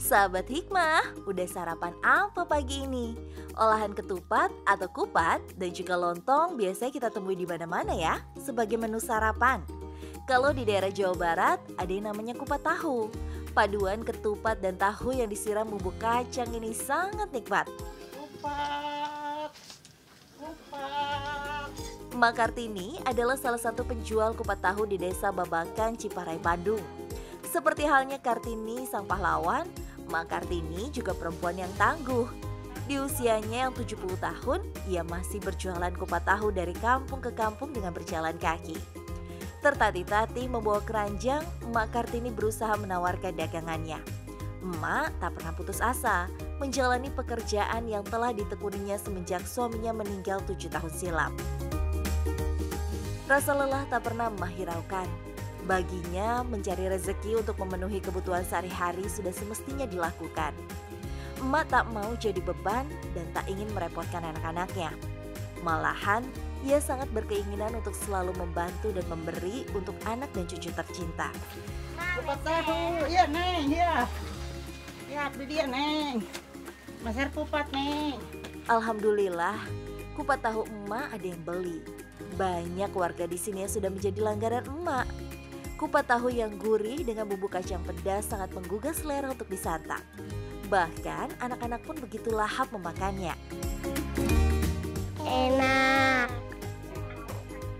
Sahabat Hikmah, udah sarapan apa pagi ini? Olahan ketupat atau kupat dan juga lontong biasanya kita temui di mana-mana ya sebagai menu sarapan. Kalau di daerah Jawa Barat ada yang namanya kupat tahu. Paduan ketupat dan tahu yang disiram bumbu kacang ini sangat nikmat. Kupat, kupat. Mak Kartini adalah salah satu penjual kupat tahu di Desa Babakan, Ciparai, Bandung. Seperti halnya Kartini sang pahlawan, Mak Kartini juga perempuan yang tangguh. Di usianya yang 70 tahun, ia masih berjualan kupat tahu dari kampung ke kampung dengan berjalan kaki. Tertatih-tatih membawa keranjang, Mak Kartini berusaha menawarkan dagangannya. Emak tak pernah putus asa menjalani pekerjaan yang telah ditekuninya semenjak suaminya meninggal 7 tahun silam. Rasa lelah tak pernah emak hiraukan. Baginya, mencari rezeki untuk memenuhi kebutuhan sehari-hari sudah semestinya dilakukan. Emak tak mau jadi beban dan tak ingin merepotkan anak-anaknya. Malahan, ia sangat berkeinginan untuk selalu membantu dan memberi untuk anak dan cucu tercinta. Kupat tahu, iya Neng, iya. Ya, beli dia Neng. Masak kupat Neng. Alhamdulillah, kupat tahu emak ada yang beli. Banyak warga di sini yang sudah menjadi langganan emak. Kupat tahu yang gurih dengan bumbu kacang pedas sangat menggugah selera untuk disantap. Bahkan anak-anak pun begitu lahap memakannya. Enak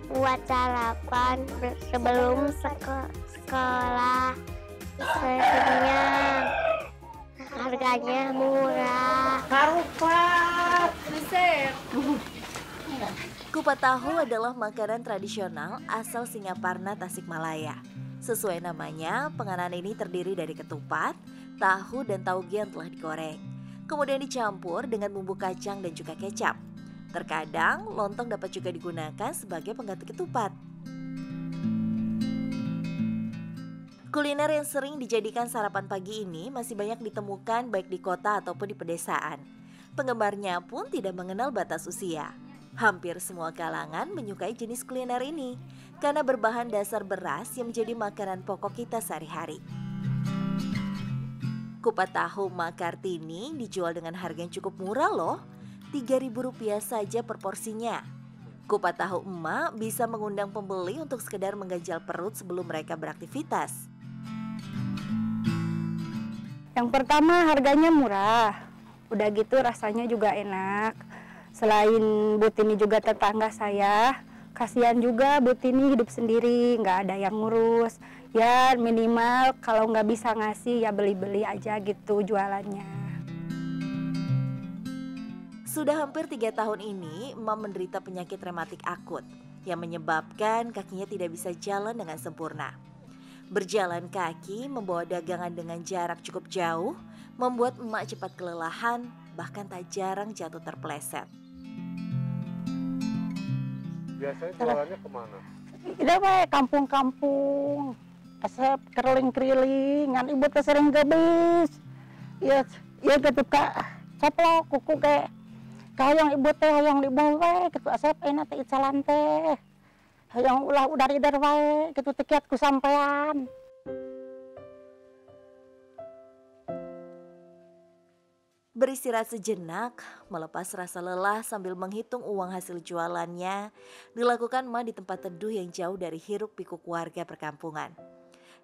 buat sarapan sebelum sekolah, kenyang, harganya murah. Karupat. Kupat tahu adalah makanan tradisional asal Singaparna, Tasikmalaya. Sesuai namanya, penganan ini terdiri dari ketupat, tahu dan tauge yang telah digoreng. Kemudian dicampur dengan bumbu kacang dan juga kecap. Terkadang lontong dapat juga digunakan sebagai pengganti ketupat. Kuliner yang sering dijadikan sarapan pagi ini masih banyak ditemukan baik di kota ataupun di pedesaan. Penggemarnya pun tidak mengenal batas usia. Hampir semua kalangan menyukai jenis kuliner ini karena berbahan dasar beras yang menjadi makanan pokok kita sehari-hari. Kupat tahu Mak Kartini dijual dengan harga yang cukup murah loh, Rp3.000 saja per porsinya. Kupat tahu emak bisa mengundang pembeli untuk sekedar mengganjal perut sebelum mereka beraktivitas. Yang pertama harganya murah, udah gitu rasanya juga enak. Selain Bu Tini juga tetangga saya, kasihan juga Bu Tini hidup sendiri, nggak ada yang ngurus. Ya minimal kalau nggak bisa ngasih ya beli-beli aja gitu jualannya. Sudah hampir 3 tahun ini, emak menderita penyakit rematik akut yang menyebabkan kakinya tidak bisa jalan dengan sempurna. Berjalan kaki membawa dagangan dengan jarak cukup jauh, membuat emak cepat kelelahan, bahkan tak jarang jatuh terpeleset. Biasanya jualannya kemana? Tidak baik kampung-kampung. Asap keriling-keriling, ngan ibu teh sering gebis. Ya, ya gitu Kak. Coplok kuku kayak hayang ibu teh hayang ibu wae gitu asap enak teh icalan teh. Hayang ulah udari-udar wae gitu teh kiatku sampean. Beristirahat sejenak, melepas rasa lelah sambil menghitung uang hasil jualannya, dilakukan emak di tempat teduh yang jauh dari hiruk pikuk warga perkampungan.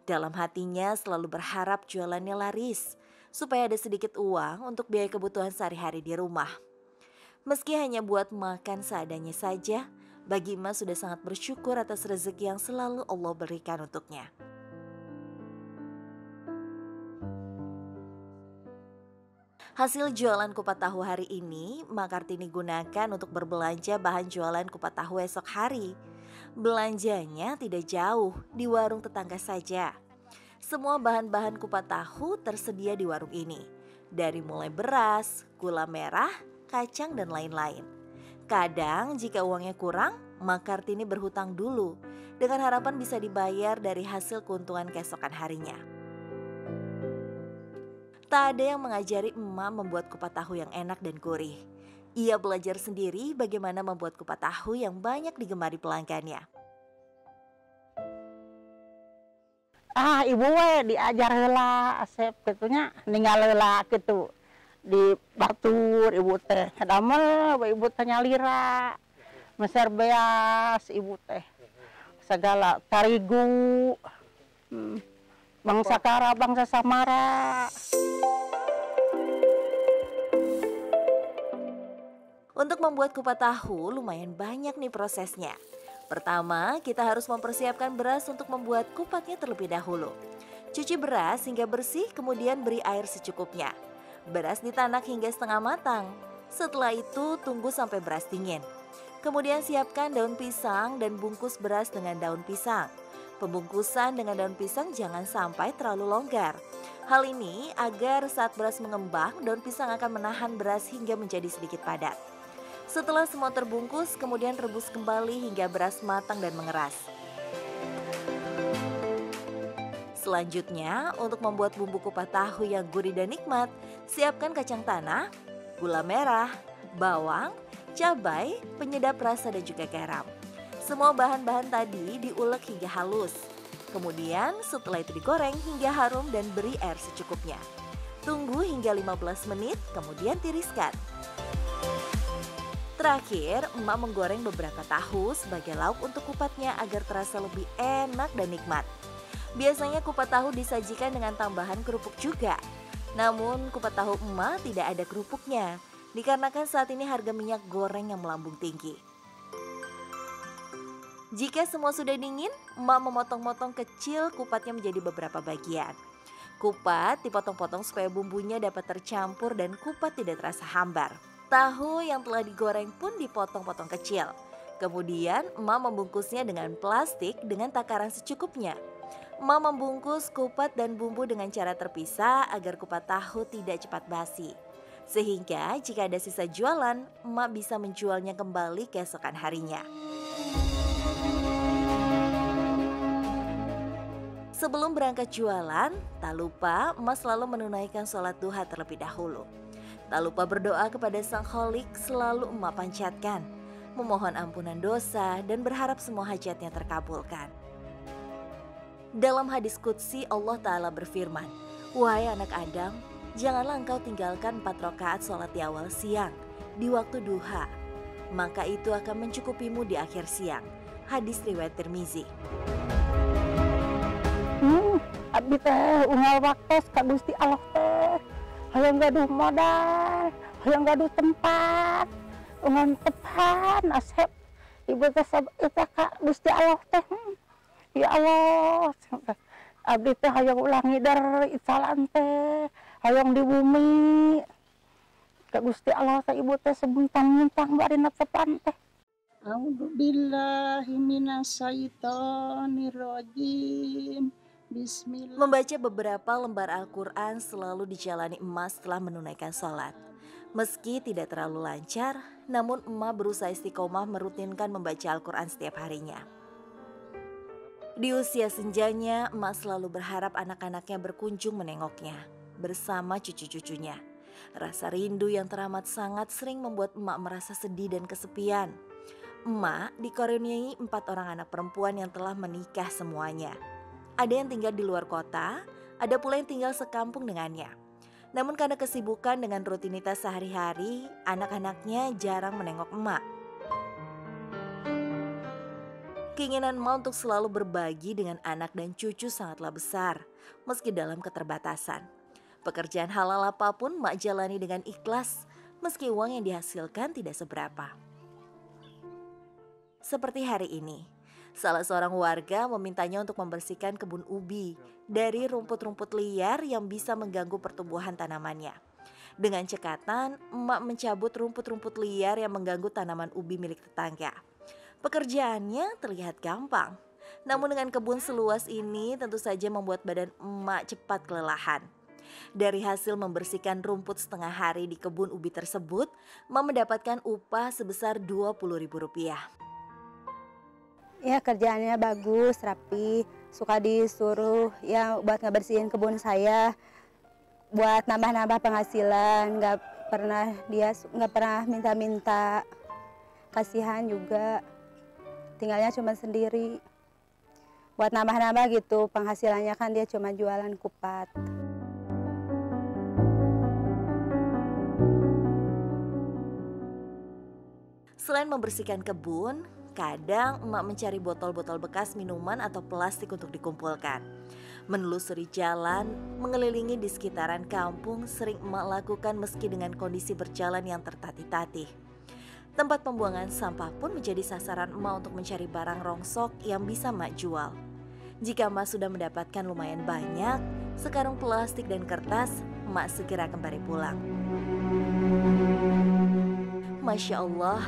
Dalam hatinya selalu berharap jualannya laris, supaya ada sedikit uang untuk biaya kebutuhan sehari-hari di rumah. Meski hanya buat makan seadanya saja, bagi emak sudah sangat bersyukur atas rezeki yang selalu Allah berikan untuknya. Hasil jualan kupat tahu hari ini, Mak Kartini gunakan untuk berbelanja bahan jualan kupat tahu esok hari. Belanjanya tidak jauh, di warung tetangga saja. Semua bahan-bahan kupat tahu tersedia di warung ini. Dari mulai beras, gula merah, kacang dan lain-lain. Kadang jika uangnya kurang, Mak Kartini berhutang dulu dengan harapan bisa dibayar dari hasil keuntungan keesokan harinya. Tak ada yang mengajari emak membuat kupat tahu yang enak dan gurih. Ia belajar sendiri bagaimana membuat kupat tahu yang banyak digemari pelanggannya. Ibu diajar heula asep gitunya ninggal heula gitu di batur ibu teh damel ibu teh nyalira meser beas ibu teh segala tarigu bangsa kara bangsa samara. Untuk membuat kupat tahu lumayan banyak nih prosesnya. Pertama, kita harus mempersiapkan beras untuk membuat kupatnya terlebih dahulu. Cuci beras hingga bersih, kemudian beri air secukupnya. Beras ditanak hingga setengah matang. Setelah itu, tunggu sampai beras dingin. Kemudian siapkan daun pisang dan bungkus beras dengan daun pisang. Pembungkusan dengan daun pisang jangan sampai terlalu longgar. Hal ini agar saat beras mengembang, daun pisang akan menahan beras hingga menjadi sedikit padat. Setelah semua terbungkus, kemudian rebus kembali hingga beras matang dan mengeras. Selanjutnya, untuk membuat bumbu kupat tahu yang gurih dan nikmat, siapkan kacang tanah, gula merah, bawang, cabai, penyedap rasa dan juga garam. Semua bahan-bahan tadi diulek hingga halus. Kemudian setelah itu digoreng hingga harum dan beri air secukupnya. Tunggu hingga 15 menit, kemudian tiriskan. Terakhir, emak menggoreng beberapa tahu sebagai lauk untuk kupatnya agar terasa lebih enak dan nikmat. Biasanya kupat tahu disajikan dengan tambahan kerupuk juga. Namun kupat tahu emak tidak ada kerupuknya, dikarenakan saat ini harga minyak goreng yang melambung tinggi. Jika semua sudah dingin, emak memotong-motong kecil kupatnya menjadi beberapa bagian. Kupat dipotong-potong supaya bumbunya dapat tercampur dan kupat tidak terasa hambar. Tahu yang telah digoreng pun dipotong-potong kecil. Kemudian emak membungkusnya dengan plastik dengan takaran secukupnya. Emak membungkus kupat dan bumbu dengan cara terpisah agar kupat tahu tidak cepat basi. Sehingga jika ada sisa jualan, emak bisa menjualnya kembali keesokan harinya. Sebelum berangkat jualan, tak lupa emak selalu menunaikan sholat duha terlebih dahulu. Tak lupa berdoa kepada Sang Kholik selalu emak panjatkan, memohon ampunan dosa dan berharap semua hajatnya terkabulkan. Dalam hadis qudsi Allah Ta'ala berfirman, "Wahai anak Adam, janganlah engkau tinggalkan 4 rakaat sholat di awal siang, di waktu duha, maka itu akan mencukupimu di akhir siang." Hadis riwayat Tirmizi. Abdi teh unggal waktos ka Gusti Allah teh. Hayang gaduh modal, hayang gaduh tempat, ungan tepan asep. Ibu teh eta ka Gusti Allah teh. Ya Allah, abdi teh hayang ulah ngidar itsalan teh, hayang di bumi. Ka Gusti Allah teh ibu teh sebuntang-buntang bari netepan teh. A'udzubillahi minasyaitonirrajim. Bismillah. Membaca beberapa lembar Al-Quran selalu dijalani emak setelah menunaikan sholat. Meski tidak terlalu lancar, namun emak berusaha istiqomah merutinkan membaca Al-Quran setiap harinya. Di usia senjanya, emak selalu berharap anak-anaknya berkunjung menengoknya bersama cucu-cucunya. Rasa rindu yang teramat sangat sering membuat emak merasa sedih dan kesepian. Emak dikaruniai 4 orang anak perempuan yang telah menikah semuanya. Ada yang tinggal di luar kota, ada pula yang tinggal sekampung dengannya. Namun karena kesibukan dengan rutinitas sehari-hari, anak-anaknya jarang menengok emak. Keinginan emak untuk selalu berbagi dengan anak dan cucu sangatlah besar, meski dalam keterbatasan. Pekerjaan halal apapun emak jalani dengan ikhlas, meski uang yang dihasilkan tidak seberapa. Seperti hari ini, salah seorang warga memintanya untuk membersihkan kebun ubi dari rumput-rumput liar yang bisa mengganggu pertumbuhan tanamannya. Dengan cekatan, emak mencabut rumput-rumput liar yang mengganggu tanaman ubi milik tetangga. Pekerjaannya terlihat gampang, namun dengan kebun seluas ini tentu saja membuat badan emak cepat kelelahan. Dari hasil membersihkan rumput setengah hari di kebun ubi tersebut, emak mendapatkan upah sebesar Rp20.000. Ya kerjaannya bagus, rapi, suka disuruh ya buat ngebersihin kebun saya, buat nambah-nambah penghasilan, nggak pernah minta-minta, kasihan juga, tinggalnya cuma sendiri. Buat nambah-nambah gitu, penghasilannya kan dia cuma jualan kupat. Selain membersihkan kebun, kadang emak mencari botol-botol bekas minuman atau plastik untuk dikumpulkan. Menelusuri jalan, mengelilingi di sekitaran kampung sering emak lakukan meski dengan kondisi berjalan yang tertatih-tatih. Tempat pembuangan sampah pun menjadi sasaran emak untuk mencari barang rongsok yang bisa emak jual. Jika emak sudah mendapatkan lumayan banyak, sekarang plastik dan kertas, emak segera kembali pulang. Masya Allah,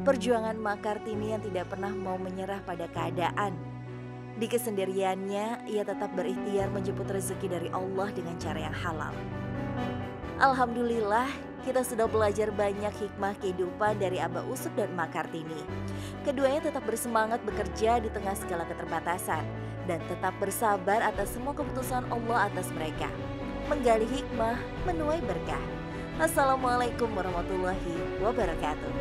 perjuangan Mak Kartini yang tidak pernah mau menyerah pada keadaan. Di kesendiriannya, ia tetap berikhtiar menjemput rezeki dari Allah dengan cara yang halal. Alhamdulillah, kita sudah belajar banyak hikmah kehidupan dari Abah Usuk dan Mak Kartini. Keduanya tetap bersemangat bekerja di tengah segala keterbatasan dan tetap bersabar atas semua keputusan Allah atas mereka. Menggali hikmah, menuai berkah. Assalamualaikum warahmatullahi wabarakatuh.